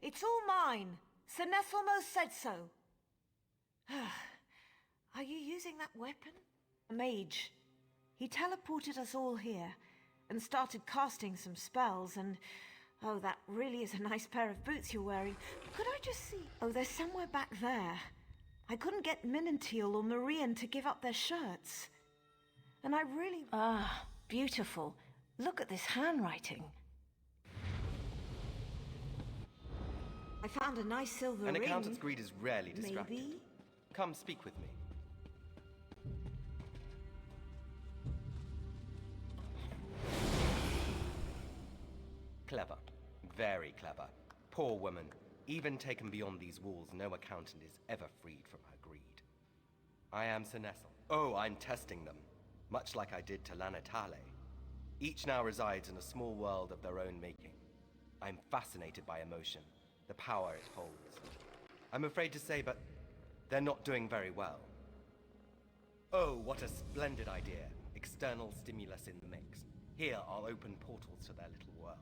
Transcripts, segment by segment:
It's all mine. Senes almost said so. Are you using that weapon? A mage. He teleported us all here and started casting some spells and... Oh, that really is a nice pair of boots you're wearing. Could I just see... Oh, they're somewhere back there. I couldn't get Minantil or Marian to give up their shirts. And I really... Ah, beautiful. Look at this handwriting. I found a nice silver ring. An accountant's greed is rarely distracted. Maybe? Come speak with me. Clever. Very clever. Poor woman. Even taken beyond these walls, no accountant is ever freed from her greed. I am Senesal. Oh, I'm testing them. Much like I did to Lanatale. Each now resides in a small world of their own making. I'm fascinated by emotion, the power it holds. I'm afraid to say, but they're not doing very well. Oh, what a splendid idea. External stimulus in the mix. Here, I'll open portals to their little worlds.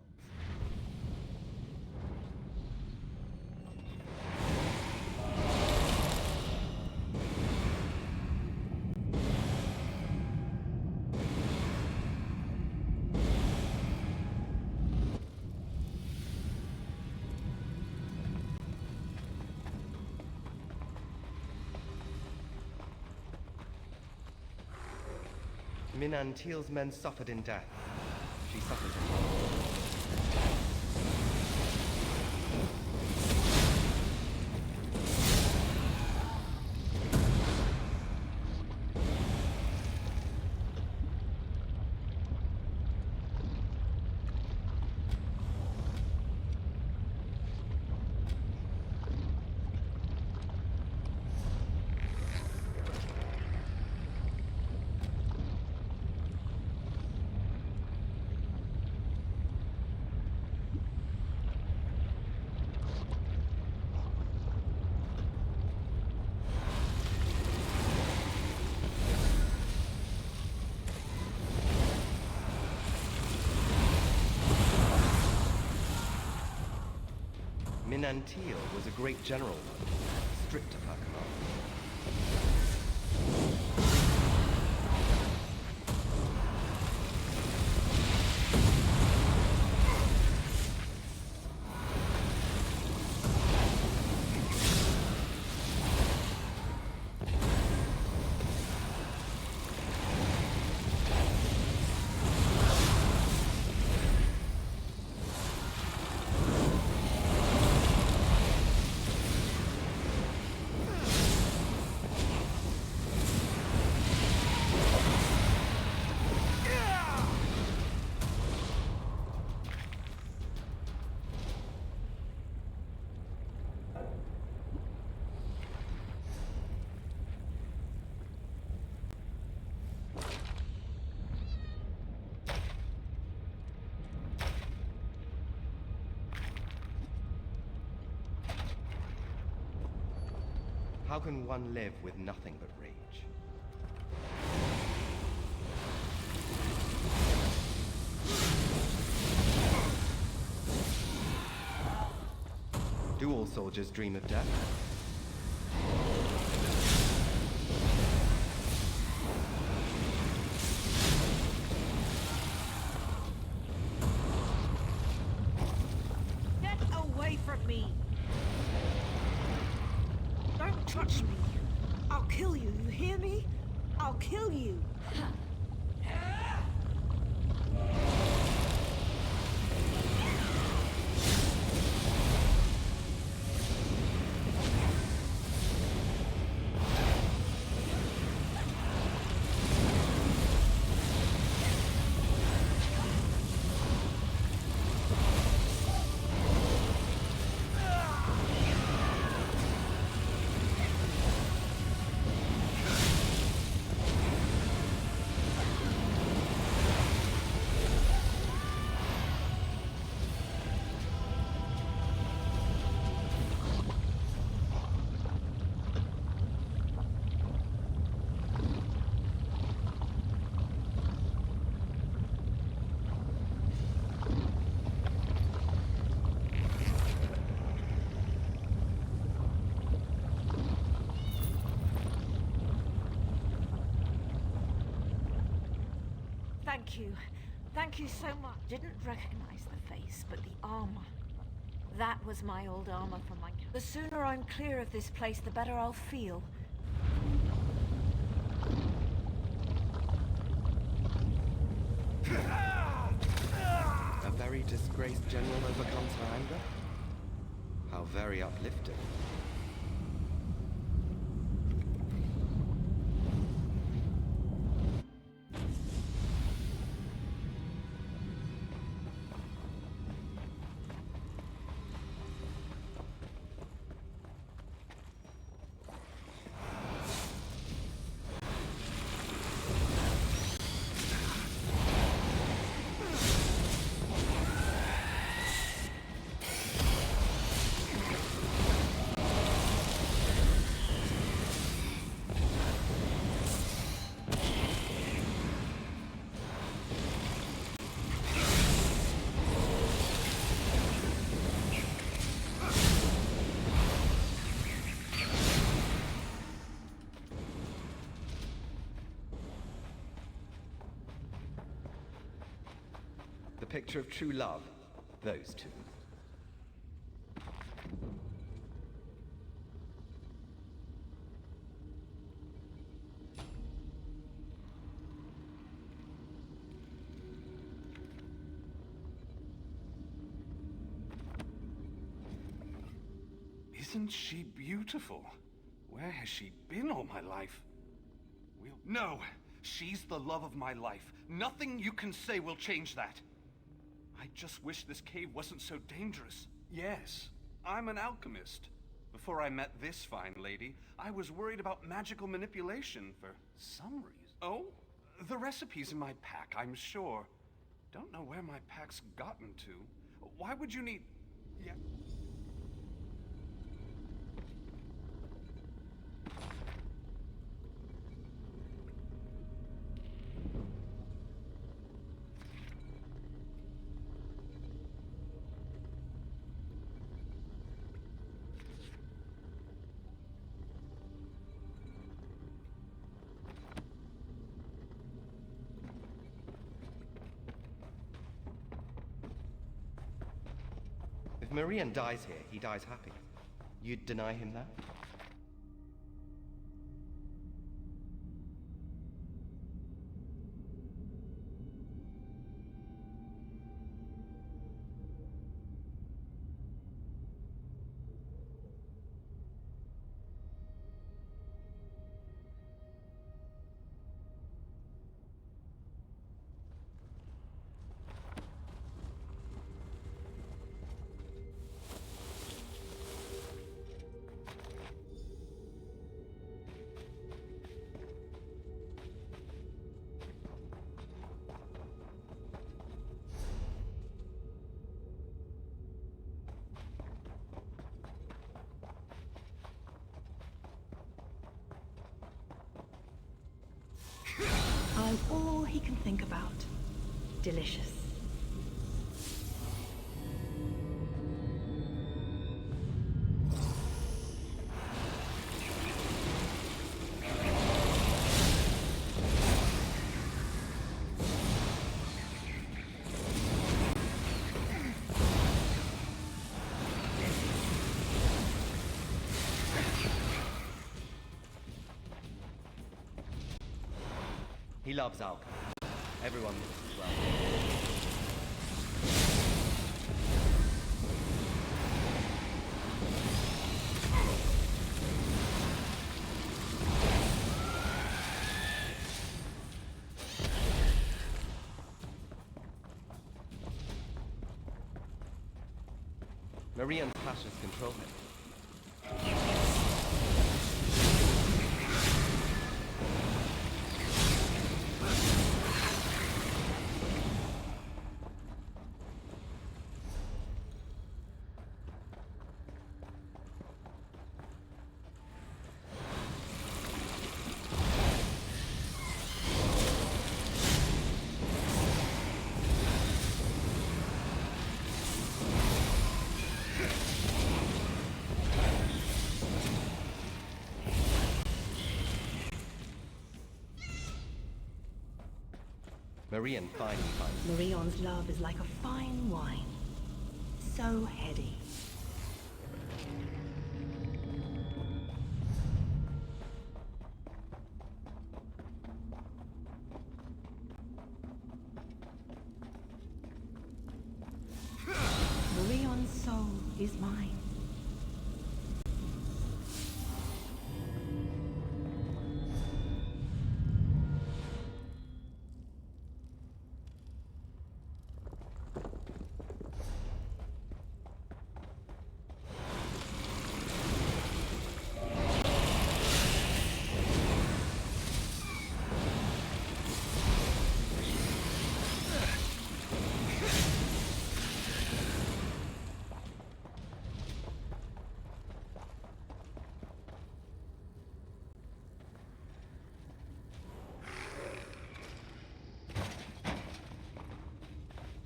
Minantil's men suffered in death. She suffered in death. Minantil was a great general, strict of her command. How can one live with nothing but rage? Do all soldiers dream of death? Get away from me! Don't touch me! I'll kill you, you hear me? I'll kill you! Thank you. Thank you so much. Didn't recognize the face, but the armor. That was my old armor from my camp. The sooner I'm clear of this place, the better I'll feel. A very disgraced general overcomes her anger? How very uplifting. The picture of true love, those two. Isn't she beautiful? Where has she been all my life? No! She's the love of my life. Nothing you can say will change that. I just wish this cave wasn't so dangerous. Yes, I'm an alchemist. Before I met this fine lady, I was worried about magical manipulation for some reason. Oh? The recipe's in my pack, I'm sure. Don't know where my pack's gotten to. Why would you need... Yeah. If Marian dies here, he dies happy. You'd deny him that? I'm all he can think about. Delicious. He loves alcohol. Everyone does as well. Marian's passions control him. Marian finally finds it. Marion's love is like a fine wine. So heady. Marion's soul is mine.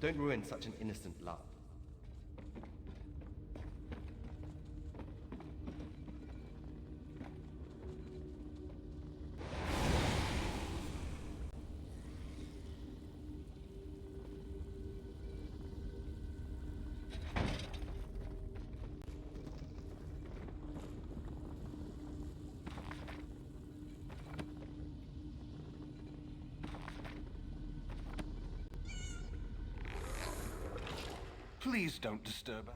Don't ruin such an innocent love. Please don't disturb us.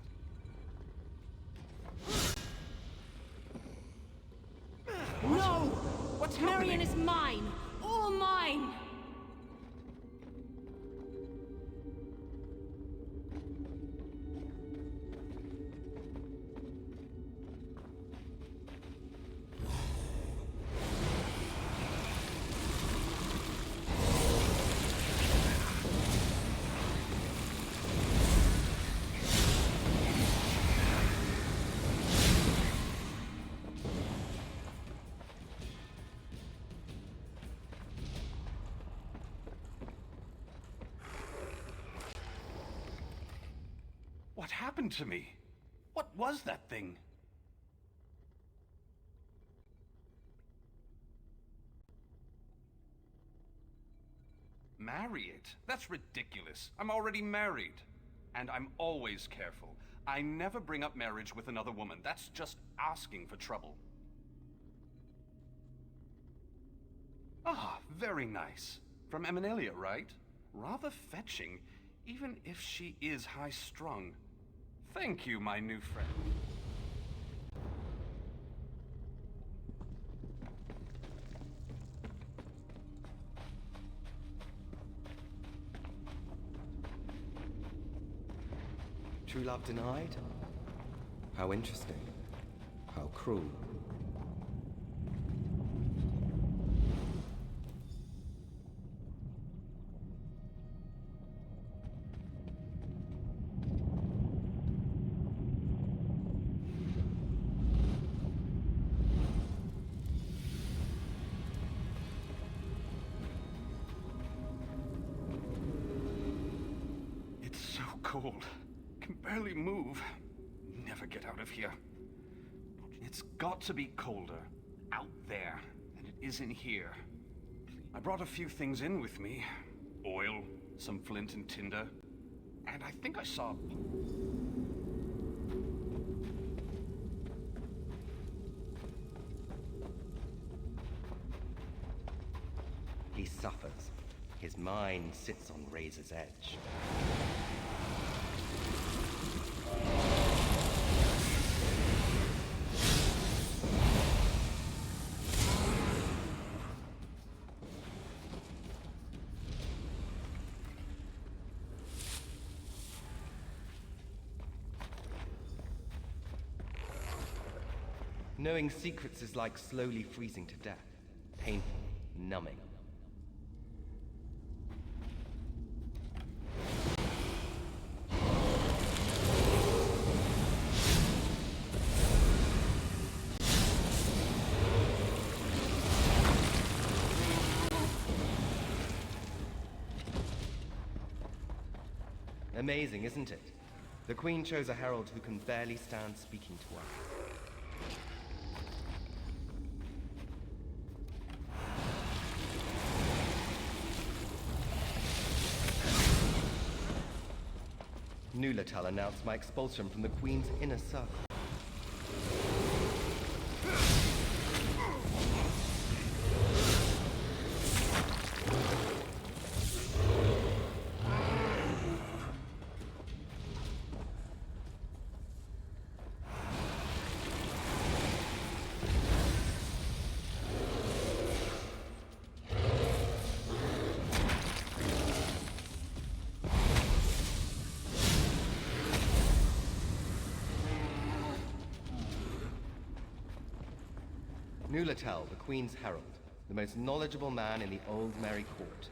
No! What's Marion happening? is mine! All mine! What happened to me? What was that thing? Marry it? That's ridiculous. I'm already married. And I'm always careful. I never bring up marriage with another woman. That's just asking for trouble. Ah, very nice. From Eminelia, right? Rather fetching, even if she is high-strung. Thank you, my new friend. True love denied? How interesting. How cruel. It's so cold. Can barely move. Never get out of here. It's got to be colder out there than it is in here. I brought a few things in with me. Oil, some flint and tinder, and I think I saw... He suffers. His mind sits on razor's edge. Knowing secrets is like slowly freezing to death. Painful, numbing. Amazing, isn't it? The Queen chose a herald who can barely stand speaking to her. Nulatel announced my expulsion from the Queen's inner circle. Nulatel, the Queen's Herald, the most knowledgeable man in the old Merry Court.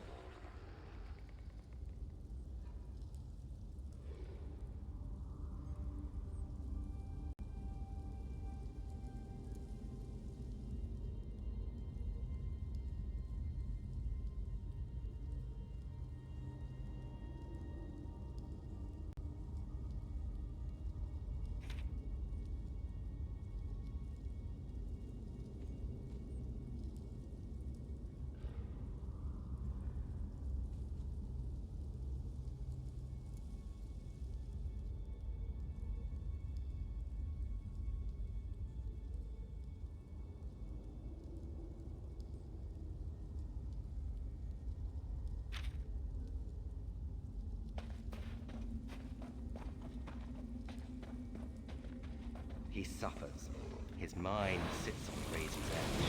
He suffers. His mind sits on razor's edge.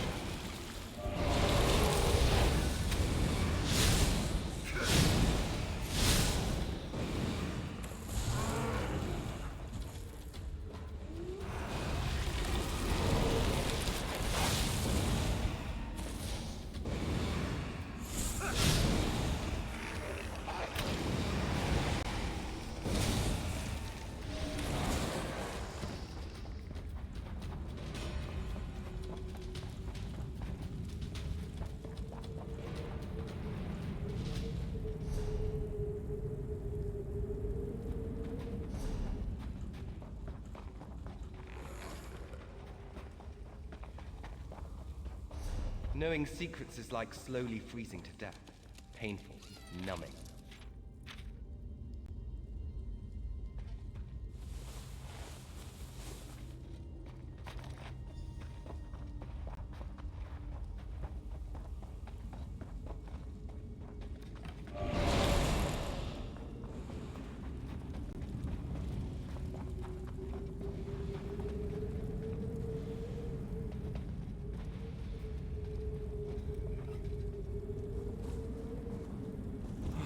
Knowing secrets is like slowly freezing to death. Painful, numbing.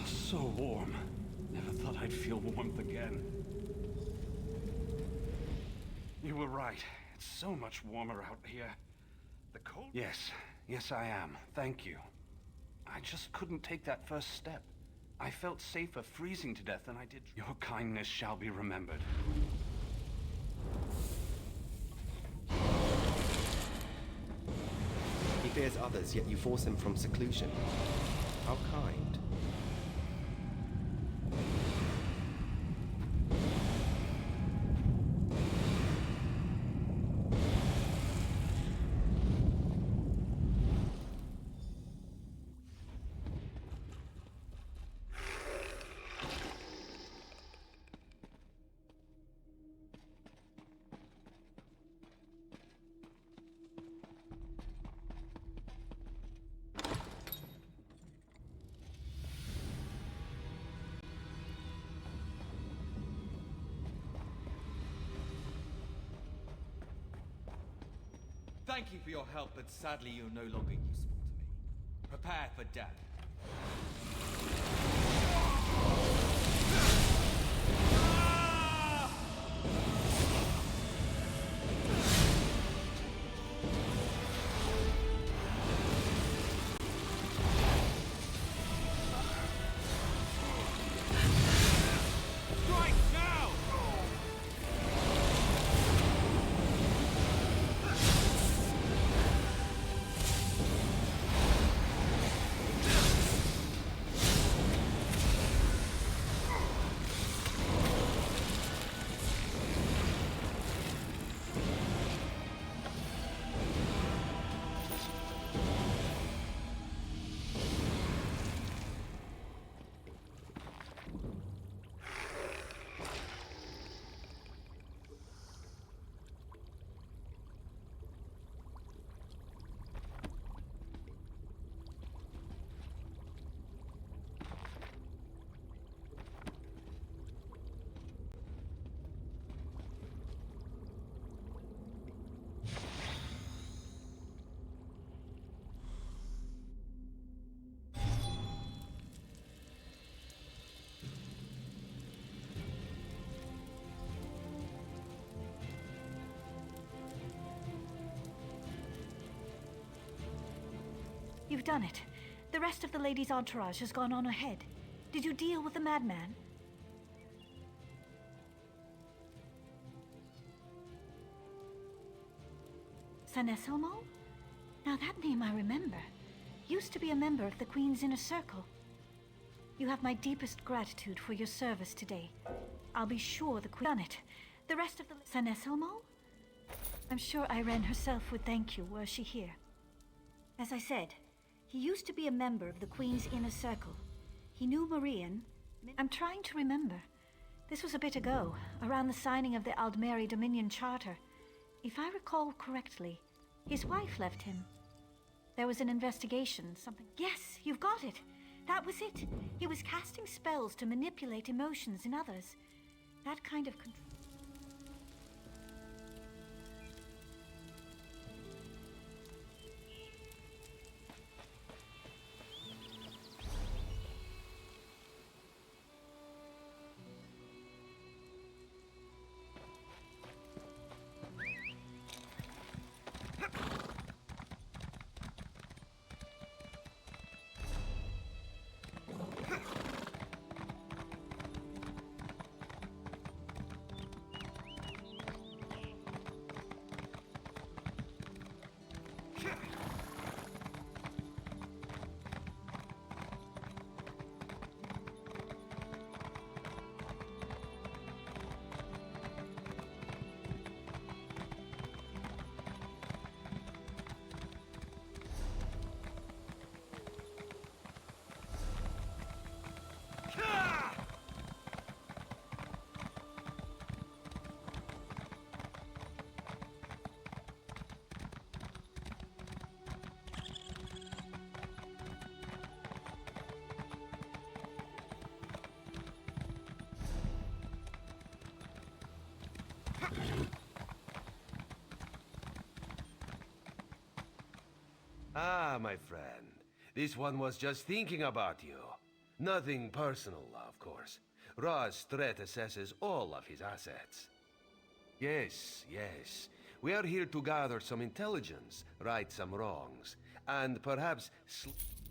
So warm. Never thought I'd feel warmth again. You were right. It's so much warmer out here. The cold... Yes, I am. Thank you. I just couldn't take that first step. I felt safer freezing to death than I did... Your kindness shall be remembered. He fears others, yet you force him from seclusion. How kind. Thank you for your help, but sadly you're no longer useful to me. Prepare for death. Strike now! You've done it. The rest of the lady's entourage has gone on ahead. Did you deal with the madman? Sanesilmo? Now that name I remember. Used to be a member of the Queen's Inner Circle. You have my deepest gratitude for your service today. I'll be sure the Queen done it. The rest of the Sanesilmo? I'm sure Irene herself would thank you were she here. As I said, he used to be a member of the Queen's Inner Circle. He knew Marian. I'm trying to remember. This was a bit ago, around the signing of the Aldmeri Dominion Charter. If I recall correctly, his wife left him. There was an investigation, something... Yes, you've got it. That was it. He was casting spells to manipulate emotions in others. That kind of control... Ah, my friend. This one was just thinking about you. Nothing personal, of course. Ra's threat assesses all of his assets. Yes, yes. We are here to gather some intelligence, right some wrongs, and perhaps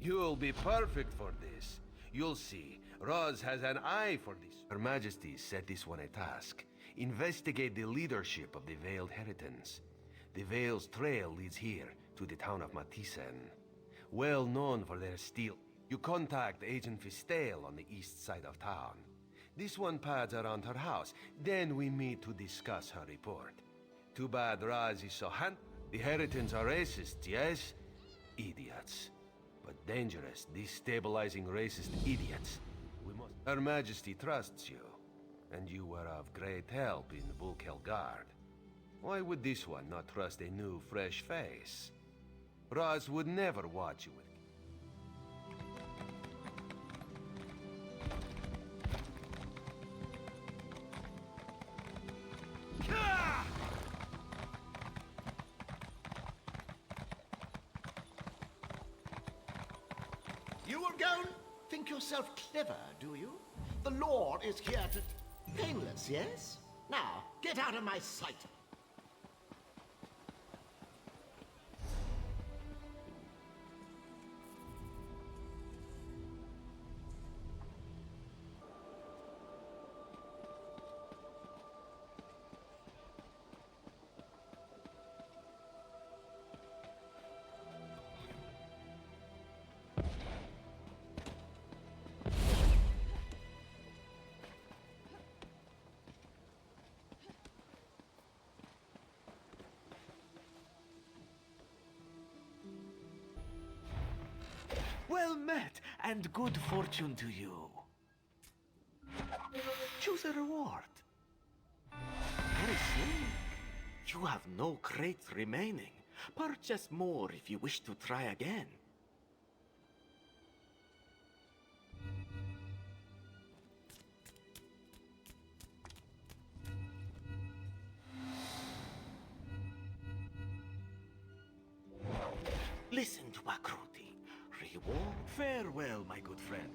you'll be perfect for this. You'll see, Ra's has an eye for this. Her Majesty set this one a task. Investigate the leadership of the Veiled Heritance. The Veil's trail leads here, to the town of Matisen. Well known for their steel. You contact Agent Fistel on the east side of town. This one pads around her house. Then we meet to discuss her report. Too bad Raz is so The Heritans are racists, yes? Idiots. But dangerous, destabilizing racist idiots. We must... Her Majesty trusts you. And you were of great help in Bulkel Guard. Why would this one not trust a new, fresh face? Raz would never watch you with... You will go and think yourself clever, do you? The Lord is here to... Painless, yes? Now, get out of my sight. Well met, and good fortune to you. Choose a reward. Very slick. You have no crates remaining. Purchase more if you wish to try again. Listen to Bakruti. Reward? Farewell, my good friend.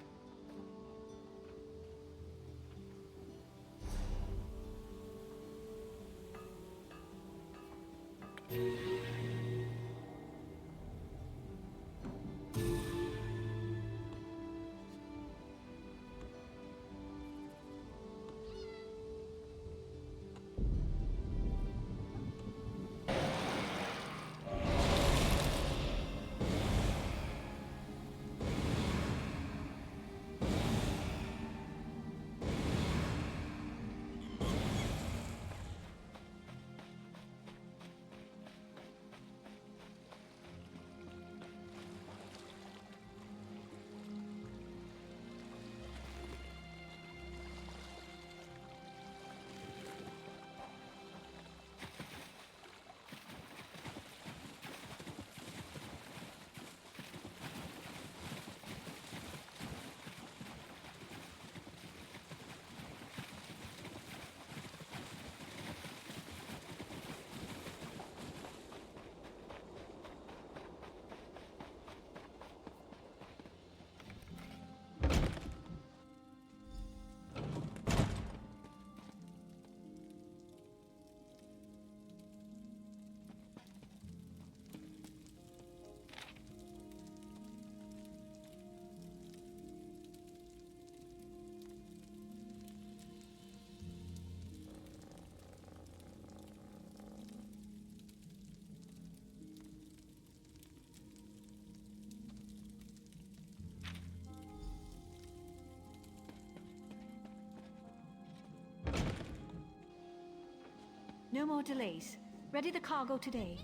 No more delays. Ready the cargo today.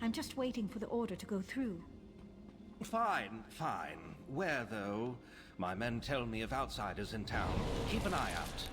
I'm just waiting for the order to go through. Fine, fine. Where, though? My men tell me of outsiders in town. Keep an eye out.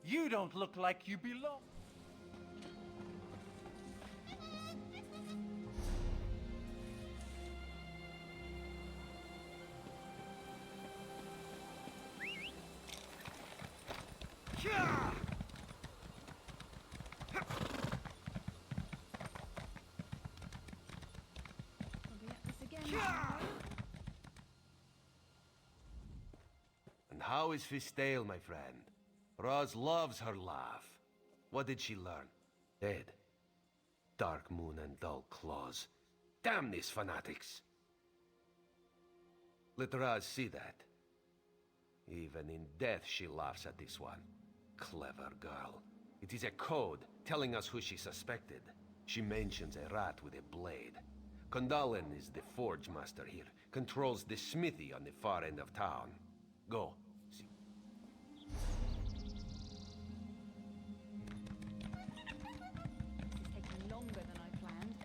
You don't look like you belong. And how is Fistale, my friend? Roz loves her laugh. What did she learn? Dead. Dark moon and dull claws. Damn these fanatics! Let Roz see that. Even in death she laughs at this one. Clever girl. It is a code telling us who she suspected. She mentions a rat with a blade. Condalen is the forge master here. Controls the smithy on the far end of town. Go. See. This is taking longer than I planned.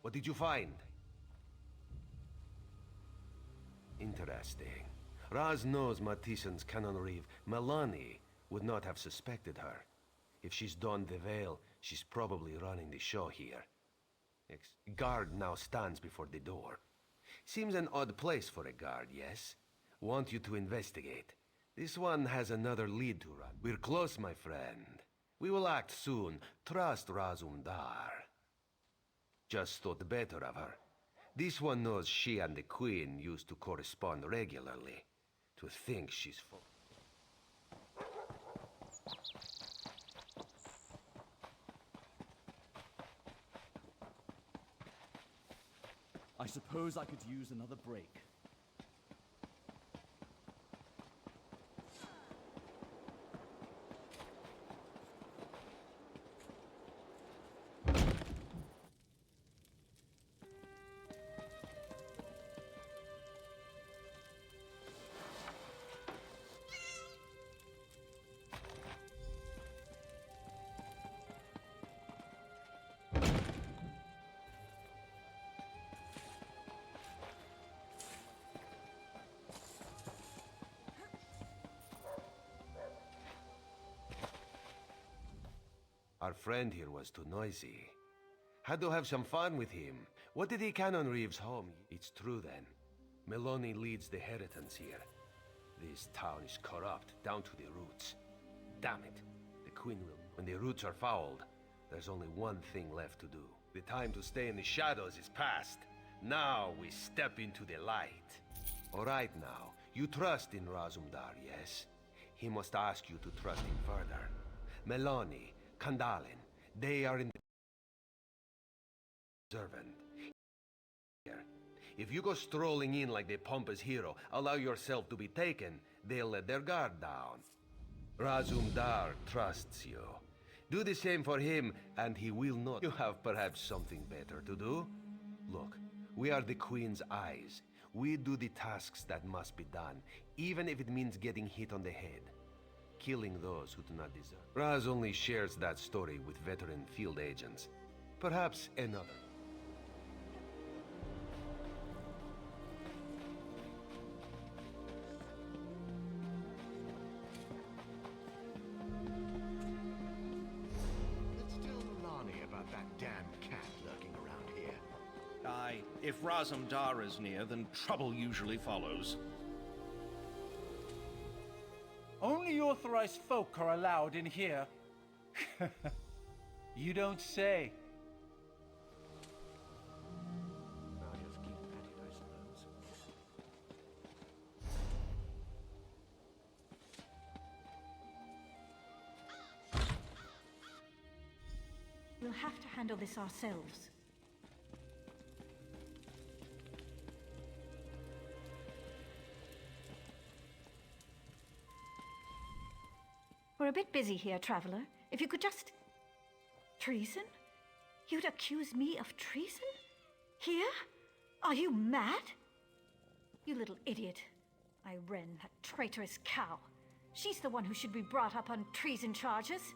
What did you find? Interesting. Raz knows Matissan's Canon Reeve. Melanie would not have suspected her. If she's donned the veil, she's probably running the show here. Guard now stands before the door. Seems an odd place for a guard, yes? Want you to investigate. This one has another lead to run. We're close, my friend. We will act soon. Trust Razumdar. Just thought better of her. This one knows she and the Queen used to correspond regularly. To think she's full. I suppose I could use another break. Our friend here was too noisy. Had to have some fun with him. What did he Canon Reeves home? It's true then. Meloni leads the Heritance here. This town is corrupt down to the roots. Damn it. The Queen will. When the roots are fouled, there's only one thing left to do. The time to stay in the shadows is past. Now we step into the light. All right now, you trust in Razumdar, yes? He must ask you to trust him further. Meloni, Kandalin, they are in the servant. Here. If you go strolling in like the pompous hero, allow yourself to be taken, they'll let their guard down. Razumdar trusts you. Do the same for him, and he will not. You have perhaps something better to do? Look, we are the Queen's eyes. We do the tasks that must be done, even if it means getting hit on the head. Killing those who do not deserve. Raz only shares that story with veteran field agents. Perhaps another. Let's tell Milani about that damned cat lurking around here. Aye, if Razumdar is near, then trouble usually follows. Only authorized folk are allowed in here. You don't say. Now just keep at it, I suppose. We'll have to handle this ourselves. We're a bit busy here, Traveler. If you could just... Treason? You'd accuse me of treason? Here? Are you mad? You little idiot. Irene, that traitorous cow. She's the one who should be brought up on treason charges.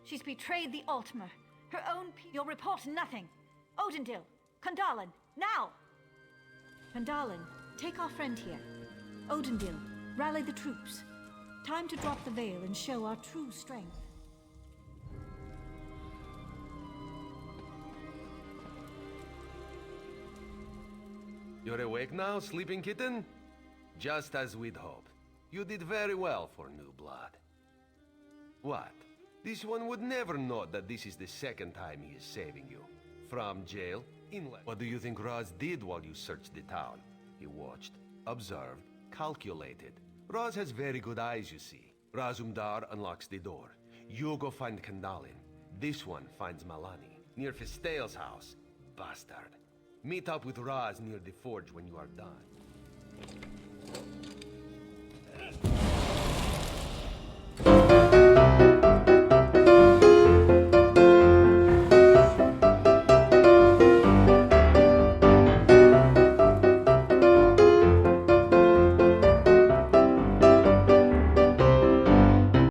She's betrayed the Altmer. Her own You'll report nothing. Odindil, Kandalin, now! Kandalin, take our friend here. Odindil, rally the troops. Time to drop the veil and show our true strength. You're awake now, sleeping kitten? Just as we'd hoped. You did very well for new blood. What? This one would never know that this is the second time he is saving you. From jail, inland. What do you think Raz did while you searched the town? He watched, observed, calculated. Raz has very good eyes, you see. Razumdar unlocks the door. You go find Kandalin. This one finds Malani, near Fistail's house. Bastard. Meet up with Raz near the forge when you are done.